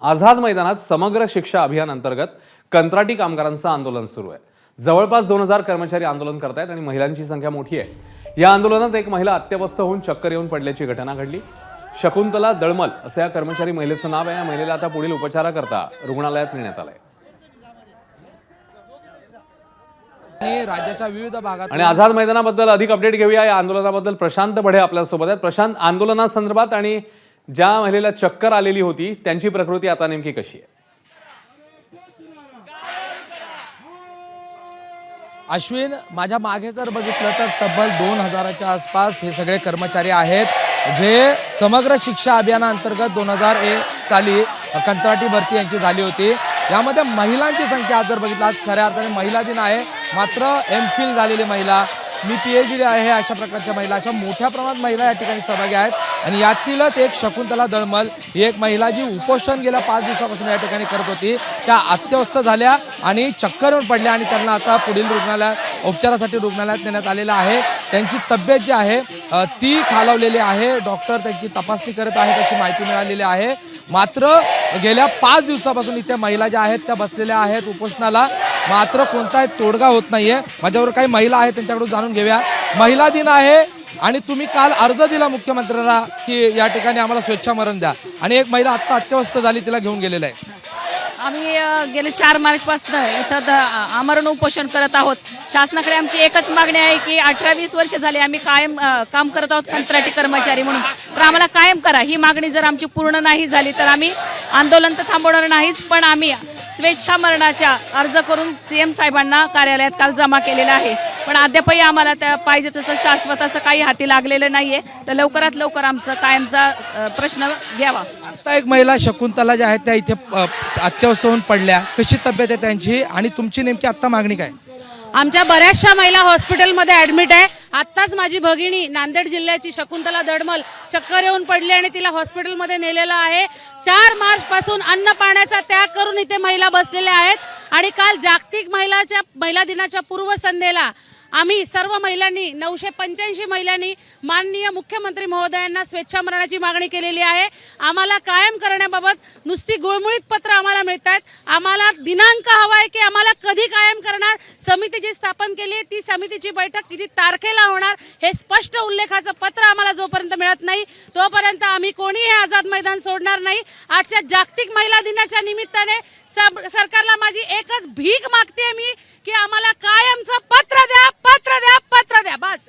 आझाद मैदानात समग्र शिक्षा अभियान अंतर्गत कंत्राटी कामगारांचं आंदोलन सुरू आहे। जवळपास 2000 कर्मचारी आंदोलन करतायत आणि महिलांची संख्या मोठी आहे। या आंदोलनात एक महिला अत्यवस्थ होऊन चक्कर येऊन पडल्याची घटना घडली। शकुंतला दळमल असं या कर्मचारी महिलेचं नाव आहे। या महिलेला आता पुढील उपचाराकरता रुग्णालयात नेण्यात आलंय। राज्याच्या विविध भागात आणि आझाद मैदानाबद्दल अधिक अपडेट घेऊया। या आंदोलनाबद्दल प्रशांत बढे आपल्या सोबत आहेत। प्रशांत, आंदोलनासंदर्भात आणि ज्या महिलेला चक्कर आलेली होती त्यांची प्रकृती आता नेमकी कशी आहे? अश्विन, माझ्या मागे जर बघितलं तर तब्बल 2000च्या आसपास हे सगळे कर्मचारी आहेत जे समग्र शिक्षा अभियानाअंतर्गत 2001 साली कंत्राटी भरती यांची झाली होती। यामध्ये महिलांची संख्या जर बघितलं, आज खऱ्या अर्थाने महिला दिन आहे, मात्र एमफिल झालेली महिला, मी पीएचडी आहे अशा प्रकारच्या महिला, अशा मोठ्या प्रमाणात महिला या ठिकाणी सहभागी आहेत। आणि यातीलच एक शकुंतला दळमल ही एक महिला जी उपोषण गेल्या 5 दिवसापासून या ठिकाणी करत होती, त्या अत्यवस्थ झाल्या आणि चक्कर येऊन पडल्या आणि त्यांना आता पुढील रुग्णालयात उपचारासाठी रुग्णालयात नेण्यात आलेलं आहे। त्यांची तब्येत जी आहे ती खालावलेली आहे। डॉक्टर त्यांची तपासणी करत आहेत अशी माहिती मिळालेली आहे। मात्र गेल्या 5 दिवसापासून इथे महिला ज्या आहेत त्या बसलेल्या आहेत उपोषणाला, मात्र कोणताही तोडगा होत नाहीये। माझ्यावर काही महिला आहेत त्यांच्याकडून जाणून घेऊया। महिला दिन आहे आणि तुम्ही काल अर्ज दिला मुख्यमंत्र्यांना की या ठिकाणी आम्हाला स्वेच्छामरण द्या, आणि एक महिला आता अत्यवस्थ झाली, तिला घेऊन गेलेलं आहे। आम्ही गेले 4 मार्चपासून इथं आमरण उपोषण करत आहोत। शासनाकडे आमची एकच मागणी आहे की 18-20 वर्ष झाली आम्ही कायम काम करत आहोत कंत्राटी कर्मचारी म्हणून, तर आम्हाला कायम करा। ही मागणी जर आमची पूर्ण नाही झाली तर आम्ही आंदोलन तर थांबवणार नाहीच, पण आम्ही स्वेच्छा मरणाचा अर्ज करून सीएम साहेबांना कार्यालयात काल जमा केलेला आहे। पण अद्यापही आम्हाला त्या पाहिजे तसं शाश्वत असं काही हाती लागलेलं नाहीये, तर लवकरात लवकर आमचा कायमचा प्रश्न घ्यावा। आता एक महिला शकुंतला ज्या आहेत त्या इथे अत्यवस्थ होऊन पडल्या, कशी तब्येत आहे त्यांची आणि तुमची नेमकी आता मागणी काय? आमच्या बऱ्याचशा महिला हॉस्पिटलमध्ये ॲडमिट आहे। आत्ताच माझी भगिनी नांदेड जिल्ह्याची शकुंतला दळमल चक्कर येऊन पडली आणि तिला हॉस्पिटलमध्ये नेलेलं आहे। 4 मार्चपासून अन्न पाण्याचा त्याग करून इथे महिला बसलेल्या आहेत आणि काल जागतिक महिला दिनाच्या पूर्वसंध्येला आम्ही सर्व महिलांनी 985 महिलांनी माननीय मुख्यमंत्री महोदयांना स्वेच्छामरणाची मागणी केलेली आहे। आम्हाला कायम करण्याबाबत नुसती गुळमुळीत पत्र आम्हाला मिळत आहेत। आम्हाला दिनांक हवा आहे की आम्हाला कधी कायम करणार, समिती जी स्थापन केली आहे ती समितीची बैठक किती तारखेला होणार हे स्पष्ट उल्लेखाचं पत्र आम्हाला जोपर्यंत मिळत नाही तोपर्यंत आम्ही कोणीही आझाद मैदान सोडणार नाही। आजच्या जागतिक महिला दिनाच्या निमित्ताने सरकारला माझी एकच भीक मागते मी की आम्हाला कायमचं पत्र द्या, पत्र द्या, पत्र द्या, बस।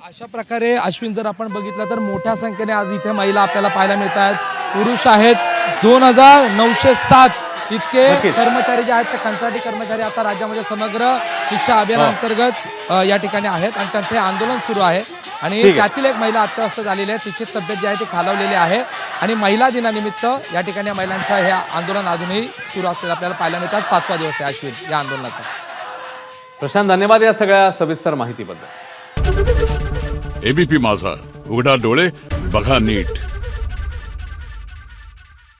अशा प्रकारे अश्विन, जर आपण बघितलं तर मोठ्या संख्येने आज इथे महिला आपल्याला पाहायला मिळत आहेत। पुरुष आहेत 2907 इतके कर्मचारी जे आहेत ते कंत्राटी कर्मचारी आता राज्यामध्ये समग्र शिक्षा अभियानाअंतर्गत या ठिकाणी आहेत आणि त्यांचे आंदोलन सुरू आहे। आणि त्यातील एक महिला अत्यवस्थ झालेली आहे, तिची तब्येत जी आहे ती खालावलेली आहे आणि महिला दिनानिमित्त या ठिकाणी महिलांचं हे आंदोलन अजूनही सुरू असलेलं आपल्याला पाहायला मिळतात। 5वा दिवस आहे अश्विन या आंदोलनाचा। प्रशांत, धन्यवाद या सगळ्या सविस्तर माहितीबद्दल। एबीपी माझा, उघडा डोळे बघा नीट।